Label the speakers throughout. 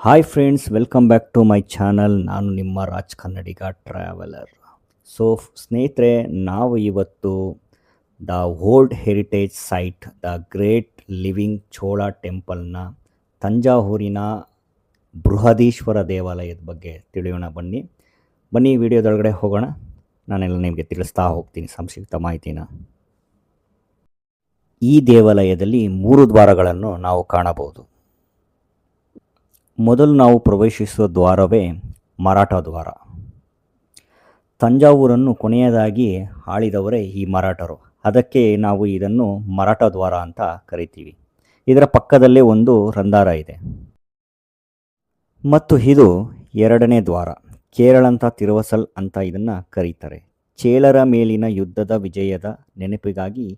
Speaker 1: Hi friends, welcome back to my channel. ನಾನು ನಿಮ್ಮ Raj Kannadiga traveller. So ಸ್ನೇಹಿತರೆ, ನಾವು ಇವತ್ತು the old heritage site the great living Chola ಟೆಂಪಲ್ನ ತಂಜಾವೂರಿನ ಬೃಹದೀಶ್ವರ ದೇವಾಲಯದ ಬಗ್ಗೆ ತಿಳಿಯೋಣ. ಬನ್ನಿ ವಿಡಿಯೋದೊಳಗಡೆ ಹೋಗೋಣ. ನಾನೆಲ್ಲ ನಿಮಗೆ ತಿಳಿಸ್ತಾ ಹೋಗ್ತೀನಿ ಸಂಕ್ಷಿಪ್ತ ಮಾಹಿತಿನ. ಈ ದೇವಾಲಯದಲ್ಲಿ 3 ದ್ವಾರಗಳನ್ನು ನಾವು ಕಾಣಬಹುದು. ಮೊದಲು ನಾವು ಪ್ರವೇಶಿಸುವ ದ್ವಾರವೇ ಮರಾಠ ದ್ವಾರ. ತಂಜಾವೂರನ್ನು ಕೊನೆಯದಾಗಿ ಆಳಿದವರೇ ಈ ಮರಾಠರು. ಅದಕ್ಕೆ ನಾವು ಇದನ್ನು ಮರಾಠ ದ್ವಾರ ಅಂತ ಕರಿತೀವಿ. ಇದರ ಪಕ್ಕದಲ್ಲೇ ಒಂದು ರಂಧ್ರ ಇದೆ. ಮತ್ತು ಇದು 2ನೇ ದ್ವಾರ. ಕೇರಳಂತ ತಿರುವಸಲ್ ಅಂತ ಇದನ್ನು ಕರೀತಾರೆ. ಚೇಳರ ಮೇಲಿನ ಯುದ್ಧದ ವಿಜಯದ ನೆನಪಿಗಾಗಿ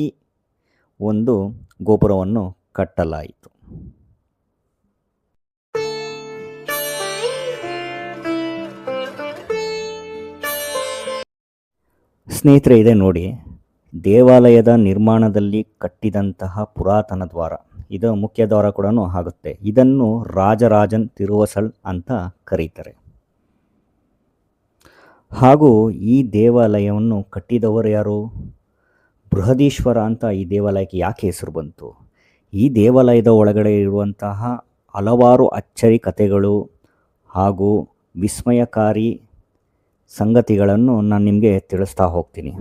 Speaker 1: ಈ ಒಂದು ಗೋಪುರವನ್ನು ಕಟ್ಟಲಾಯಿತು. ಸ್ನೇಹಿತರೆ, ಇದೆ ನೋಡಿ, ದೇವಾಲಯದ ನಿರ್ಮಾಣದಲ್ಲಿ ಕಟ್ಟಿದಂತಹ ಪುರಾತನ ದ್ವಾರ. ಇದು ಮುಖ್ಯ ದ್ವಾರ ಕೂಡ ಆಗುತ್ತೆ. ಇದನ್ನು ರಾಜರಾಜನ್ ತಿರುವಸಲ್ ಅಂತ ಕರೀತಾರೆ. ಹಾಗೂ ಈ ದೇವಾಲಯವನ್ನು ಕಟ್ಟಿದವರು ಯಾರು? ಬೃಹದೀಶ್ವರ ಅಂತ ಈ ದೇವಾಲಯಕ್ಕೆ ಯಾಕೆ ಹೆಸರು ಬಂತು? ಈ ದೇವಾಲಯದ ಒಳಗಡೆ ಇರುವಂತಹ ಹಲವಾರು ಅಚ್ಚರಿ ಕಥೆಗಳು ಹಾಗೂ ವಿಸ್ಮಯಕಾರಿ ಸಂಗತಿಗಳನ್ನು ನಾನು ನಿಮಗೆ ತಿಳಿಸ್ತಾ ಹೋಗ್ತೀನಿ.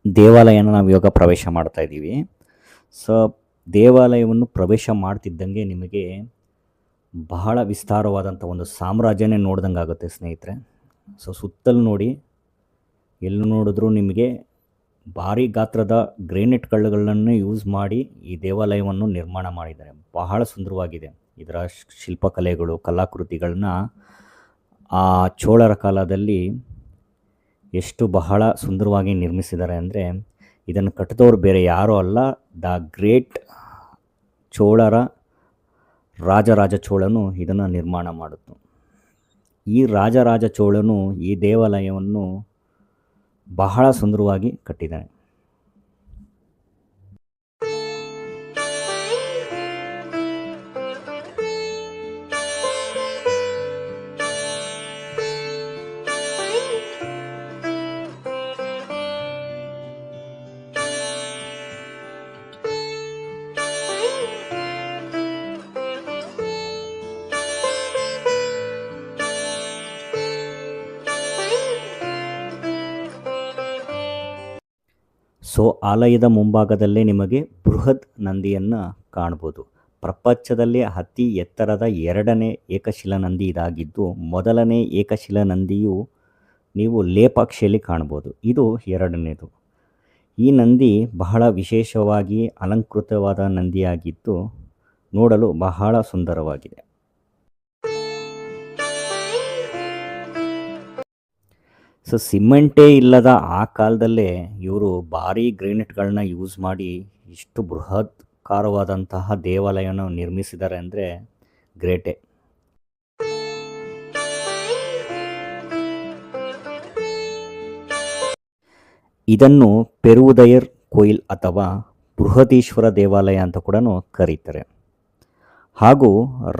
Speaker 1: ದೇವಾಲಯನ ನಾವು ಇವಾಗ ಪ್ರವೇಶ ಮಾಡ್ತಾ ಇದ್ದೀವಿ. ಸೊ ದೇವಾಲಯವನ್ನು ಪ್ರವೇಶ ಮಾಡ್ತಿದ್ದಂಗೆ ನಿಮಗೆ ಬಹಳ ವಿಸ್ತಾರವಾದಂಥ ಒಂದು ಸಾಮ್ರಾಜ್ಯನೇ ನೋಡ್ದಂಗೆ ಆಗುತ್ತೆ ಸ್ನೇಹಿತರೆ. ಸೊ ಸುತ್ತಲೂ ನೋಡಿ, ಎಲ್ಲಿ ನೋಡಿದ್ರೂ ನಿಮಗೆ ಭಾರಿ ಗಾತ್ರದ ಗ್ರೇನೈಟ್ ಕಲ್ಲುಗಳನ್ನೇ ಯೂಸ್ ಮಾಡಿ ಈ ದೇವಾಲಯವನ್ನು ನಿರ್ಮಾಣ ಮಾಡಿದ್ದಾರೆ. ಬಹಳ ಸುಂದರವಾಗಿದೆ. ಇದರ ಶಿಲ್ಪಕಲೆಗಳು, ಕಲಾಕೃತಿಗಳನ್ನ ಆ ಚೋಳರ ಕಾಲದಲ್ಲಿ ಎಷ್ಟು ಬಹಳ ಸುಂದರವಾಗಿ ನಿರ್ಮಿಸಿದ್ದಾರೆ ಅಂದರೆ, ಇದನ್ನು ಕಟ್ಟಿದವರು ಬೇರೆ ಯಾರೂ ಅಲ್ಲ, ದ ಗ್ರೇಟ್ ಚೋಳರ ರಾಜರಾಜ ಚೋಳನು ಇದನ್ನು ನಿರ್ಮಾಣ ಮಾಡಿದ್ದು. ಈ ರಾಜರಾಜ ಚೋಳನು ಈ ದೇವಾಲಯವನ್ನು ಬಹಳ ಸುಂದರವಾಗಿ ಕಟ್ಟಿದ್ದಾನೆ. ಸೊ ಆಲಯದ ಮುಂಭಾಗದಲ್ಲೇ ನಿಮಗೆ ಬೃಹತ್ ನಂದಿಯನ್ನು ಕಾಣ್ಬೋದು. ಪ್ರಪಂಚದಲ್ಲೇ ಅತಿ ಎತ್ತರದ 2ನೇ ಏಕಶಿಲಾ ನಂದಿ ಇದಾಗಿದ್ದು, ಮೊದಲನೇ ಏಕಶಿಲಾ ನಂದಿಯು ನೀವು ಲೇಪಾಕ್ಷಿಯಲ್ಲಿ ಕಾಣ್ಬೋದು. ಇದು 2ನೇದು. ಈ ನಂದಿ ಬಹಳ ವಿಶೇಷವಾಗಿ ಅಲಂಕೃತವಾದ ನಂದಿಯಾಗಿದ್ದು ನೋಡಲು ಬಹಳ ಸುಂದರವಾಗಿದೆ. ಸೊ ಸಿಮೆಂಟೇ ಇಲ್ಲದ ಆ ಕಾಲದಲ್ಲೇ ಇವರು ಭಾರೀ ಗ್ರೇನೈಟ್ಗಳನ್ನ ಯೂಸ್ ಮಾಡಿ ಇಷ್ಟು ಬೃಹತ್ಕಾರವಾದಂತಹ ದೇವಾಲಯನ ನಿರ್ಮಿಸಿದ್ದಾರೆ ಅಂದರೆ ಗ್ರೇಟೇ. ಇದನ್ನು ಪೆರುವುದಯರ್ ಕೊಯಿಲ್ ಅಥವಾ ಬೃಹದೀಶ್ವರ ದೇವಾಲಯ ಅಂತ ಕೂಡ ಕರೀತಾರೆ. ಹಾಗೂ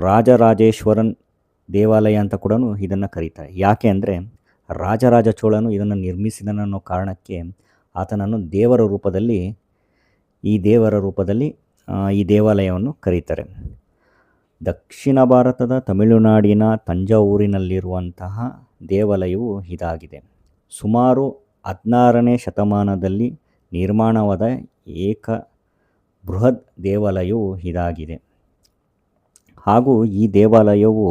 Speaker 1: ರಾಜರಾಜೇಶ್ವರನ್ ದೇವಾಲಯ ಅಂತ ಕೂಡ ಇದನ್ನು ಕರೀತಾರೆ. ಯಾಕೆ ಅಂದರೆ, ರಾಜರಾಜ ಚೋಳನು ಇದನ್ನು ನಿರ್ಮಿಸಿದನನ್ನೋ ಕಾರಣಕ್ಕೆ ಆತನನ್ನು ದೇವರ ರೂಪದಲ್ಲಿ ಈ ದೇವಾಲಯವನ್ನು ಕರೀತಾರೆ. ದಕ್ಷಿಣ ಭಾರತದ ತಮಿಳುನಾಡಿನ ತಂಜಾವೂರಿನಲ್ಲಿರುವಂತಹ ದೇವಾಲಯವು ಇದಾಗಿದೆ. ಸುಮಾರು 16ನೇ ಶತಮಾನದಲ್ಲಿ ನಿರ್ಮಾಣವಾದ ಏಕ ಬೃಹತ್ ದೇವಾಲಯವು ಇದಾಗಿದೆ. ಹಾಗೂ ಈ ದೇವಾಲಯವು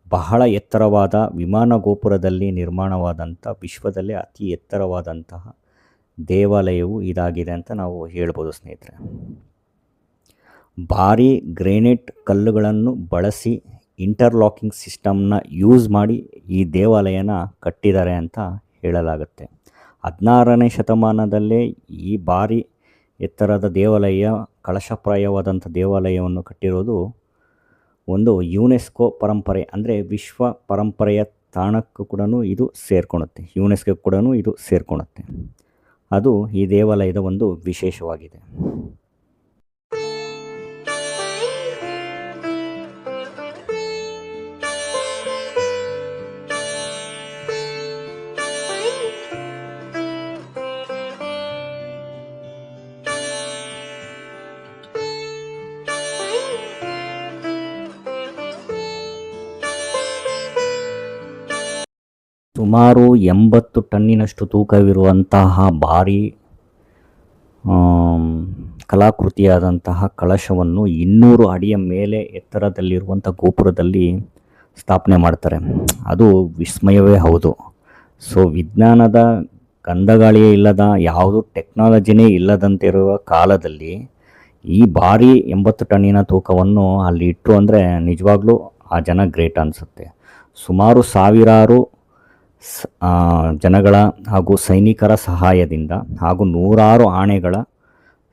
Speaker 1: ಬಹಳ ಎತ್ತರವಾದ ವಿಮಾನ ಗೋಪುರದಲ್ಲಿ ನಿರ್ಮಾಣವಾದಂಥ ವಿಶ್ವದಲ್ಲೇ ಅತಿ ಎತ್ತರವಾದಂತಹ ದೇವಾಲಯವು ಇದಾಗಿದೆ ಅಂತ ನಾವು ಹೇಳ್ಬೋದು ಸ್ನೇಹಿತರೆ. ಭಾರೀ ಗ್ರೇನೈಟ್ ಕಲ್ಲುಗಳನ್ನು ಬಳಸಿ ಇಂಟರ್ಲಾಕಿಂಗ್ ಸಿಸ್ಟಮ್ನ ಯೂಸ್ ಮಾಡಿ ಈ ದೇವಾಲಯನ ಕಟ್ಟಿದ್ದಾರೆ ಅಂತ ಹೇಳಲಾಗುತ್ತೆ. 16ನೇ ಶತಮಾನದಲ್ಲೇ ಈ ಭಾರಿ ಎತ್ತರದ ದೇವಾಲಯ, ಕಳಶಪ್ರಾಯವಾದಂಥ ದೇವಾಲಯವನ್ನು ಕಟ್ಟಿರೋದು ಒಂದು ಯುನೆಸ್ಕೋ ಪರಂಪರೆ, ಅಂದರೆ ವಿಶ್ವ ಪರಂಪರೆಯ ತಾಣಕ್ಕೂ ಕೂಡ ಇದು ಸೇರ್ಕೊಳುತ್ತೆ, ಯುನೆಸ್ಕೋ ಕೂಡ ಇದು ಸೇರ್ಕೊಳುತ್ತೆ. ಅದು ಈ ದೇವಾಲಯದ ಒಂದು ವಿಶೇಷವಾಗಿದೆ. ಸುಮಾರು 80 ಟನ್ನಿನಷ್ಟು ತೂಕವಿರುವಂತಹ ಭಾರಿ ಕಲಾಕೃತಿಯಾದಂತಹ ಕಳಶವನ್ನು 200 ಅಡಿಯ ಮೇಲೆ ಎತ್ತರದಲ್ಲಿರುವಂಥ ಗೋಪುರದಲ್ಲಿ ಸ್ಥಾಪನೆ ಮಾಡ್ತಾರೆ. ಅದು ವಿಸ್ಮಯವೇ ಹೌದು. ಸೊ ವಿಜ್ಞಾನದ ಗಂಧಗಾಳಿಯೇ ಇಲ್ಲದ, ಯಾವುದು ಟೆಕ್ನಾಲಜಿನೇ ಇಲ್ಲದಂತಿರುವ ಕಾಲದಲ್ಲಿ ಈ ಭಾರಿ 80 ಟನ್ನಿನ ತೂಕವನ್ನು ಅಲ್ಲಿ ಇಟ್ಟು ಅಂದರೆ ನಿಜವಾಗ್ಲೂ ಆ ಜನ ಗ್ರೇಟ್ ಅನಿಸುತ್ತೆ. ಸುಮಾರು ಸಾವಿರಾರು ಜನಗಳ ಹಾಗೂ ಸೈನಿಕರ ಸಹಾಯದಿಂದ ಹಾಗೂ 100 ಆನೆಗಳ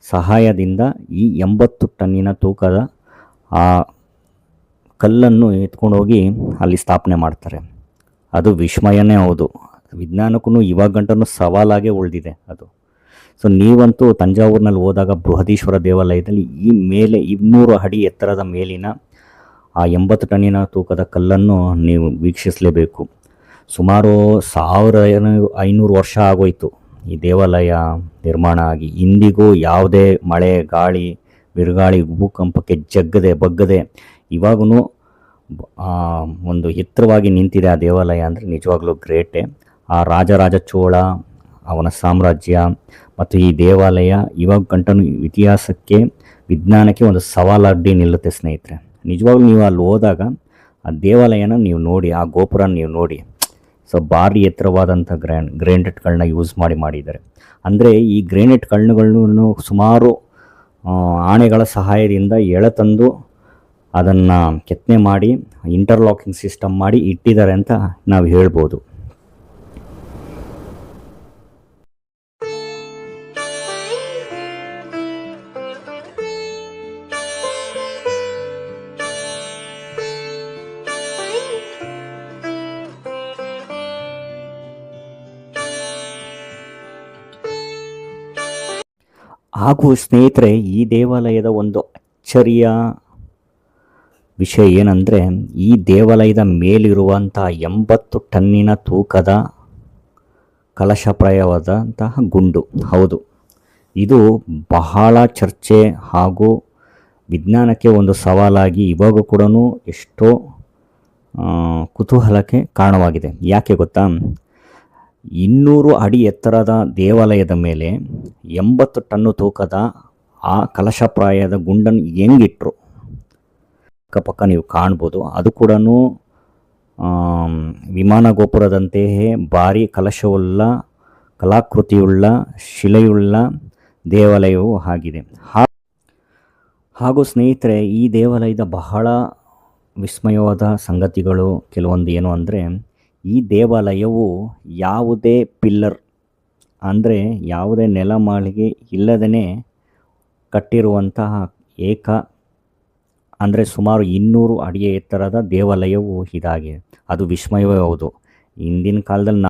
Speaker 1: ಸಹಾಯದಿಂದ ಈ 80 ಟನ್ನಿನ ತೂಕದ ಆ ಕಲ್ಲನ್ನು ಎತ್ಕೊಂಡೋಗಿ ಅಲ್ಲಿ ಸ್ಥಾಪನೆ ಮಾಡ್ತಾರೆ. ಅದು ವಿಸ್ಮಯನೇ ಹೌದು. ವಿಜ್ಞಾನಕ್ಕೂ ಇವಾಗ ಗಂಟನೂ ಸವಾಲಾಗೇ ಉಳಿದಿದೆ ಅದು. ಸೊ ನೀವಂತೂ ತಂಜಾವೂರಿನಲ್ಲಿ ಹೋದಾಗ ಬೃಹದೀಶ್ವರ ದೇವಾಲಯದಲ್ಲಿ ಈ ಮೇಲೆ 200 ಅಡಿ ಎತ್ತರದ ಮೇಲಿನ ಆ 80 ಟನ್ನಿನ ತೂಕದ ಕಲ್ಲನ್ನು ನೀವು ವೀಕ್ಷಿಸಲೇಬೇಕು. ಸುಮಾರು 1500 ವರ್ಷ ಆಗೋಯ್ತು ಈ ದೇವಾಲಯ ನಿರ್ಮಾಣ ಆಗಿ. ಇಂದಿಗೂ ಯಾವುದೇ ಮಳೆ, ಗಾಳಿ, ಬಿರುಗಾಳಿ, ಭೂಕಂಪಕ್ಕೆ ಬಗ್ಗದೆ ಇವಾಗೂ ಒಂದು ಎತ್ತರವಾಗಿ ನಿಂತಿದೆ ಆ ದೇವಾಲಯ. ಅಂದರೆ ನಿಜವಾಗ್ಲೂ ಗ್ರೇಟೇ. ಆ ರಾಜರಾಜ ಚೋಳ, ಅವನ ಸಾಮ್ರಾಜ್ಯ ಮತ್ತು ಈ ದೇವಾಲಯ ಇವಾಗ ಗಂಟನು ಇತಿಹಾಸಕ್ಕೆ, ವಿಜ್ಞಾನಕ್ಕೆ ಒಂದು ಸವಾಲಡ್ಡಿ ನಿಲ್ಲುತ್ತೆ ಸ್ನೇಹಿತರೆ. ನಿಜವಾಗ್ಲೂ ನೀವು ಅಲ್ಲಿ ಹೋದಾಗ ಆ ದೇವಾಲಯನ ನೀವು ನೋಡಿ, ಆ ಗೋಪುರ ನೀವು ನೋಡಿ. ಸೊ ಭಾರಿ ಎತ್ತರವಾದಂಥ ಗ್ರೇನೈಟ್ಗಳನ್ನ ಯೂಸ್ ಮಾಡಿದ್ದಾರೆ. ಅಂದರೆ ಈ ಗ್ರೇನೈಟ್ ಕಲ್ಲುಗಳನ್ನು ಸುಮಾರು ಆನೆಗಳ ಸಹಾಯದಿಂದ ಎಳೆತಂದು ಅದನ್ನು ಕೆತ್ತನೆ ಮಾಡಿ ಇಂಟರ್ಲಾಕಿಂಗ್ ಸಿಸ್ಟಮ್ ಮಾಡಿ ಇಟ್ಟಿದ್ದಾರೆ ಅಂತ ನಾವು ಹೇಳ್ಬೋದು. ಹಾಗೂ ಸ್ನೇಹಿತರೆ, ಈ ದೇವಾಲಯದ ಒಂದು ಅಚ್ಚರಿಯ ವಿಷಯ ಏನಂದರೆ, ಈ ದೇವಾಲಯದ ಮೇಲಿರುವಂಥ 80 ಟನ್ನಿನ ತೂಕದ ಕಲಶಪ್ರಾಯವಾದಂತಹ ಗುಂಡು, ಹೌದು, ಇದು ಬಹಳ ಚರ್ಚೆ ಹಾಗೂ ವಿಜ್ಞಾನಕ್ಕೆ ಒಂದು ಸವಾಲಾಗಿ ಇವಾಗ ಕೂಡ ಎಷ್ಟೋ ಕುತೂಹಲಕ್ಕೆ ಕಾರಣವಾಗಿದೆ. ಯಾಕೆ ಗೊತ್ತಾ? 200 ಅಡಿ ಎತ್ತರದ ದೇವಾಲಯದ ಮೇಲೆ 80 ಟನ್ನು ತೂಕದ ಆ ಕಲಶಪ್ರಾಯದ ಗುಂಡನ್ನು ಹೆಂಗಿಟ್ರು ಅಕ್ಕಪಕ್ಕ ನೀವು ಕಾಣ್ಬೋದು. ಅದು ಕೂಡ ವಿಮಾನ ಗೋಪುರದಂತೆಯೇ ಭಾರಿ ಕಲಶವುಳ್ಳ, ಕಲಾಕೃತಿಯುಳ್ಳ, ಶಿಲೆಯುಳ್ಳ ದೇವಾಲಯವೂ ಆಗಿದೆ. ಹಾಗೂ ಸ್ನೇಹಿತರೆ, ಈ ದೇವಾಲಯದ ಬಹಳ ವಿಸ್ಮಯವಾದ ಸಂಗತಿಗಳು ಕೆಲವೊಂದು ಏನು ಅಂದರೆ, ಈ ದೇವಾಲಯವು ಯಾವುದೇ ಪಿಲ್ಲರ್ ಅಂದರೆ ಯಾವುದೇ ನೆಲಮಾಳಿಗೆ ಇಲ್ಲದೇ ಕಟ್ಟಿರುವಂತಹ ಅಂದರೆ ಸುಮಾರು 200 ಅಡಿಯ ಎತ್ತರದ ದೇವಾಲಯವು ಇದಾಗಿದೆ. ಅದು ವಿಸ್ಮಯವೇ ಹೌದು. ಇಂದಿನ ಕಾಲದಲ್ಲಿ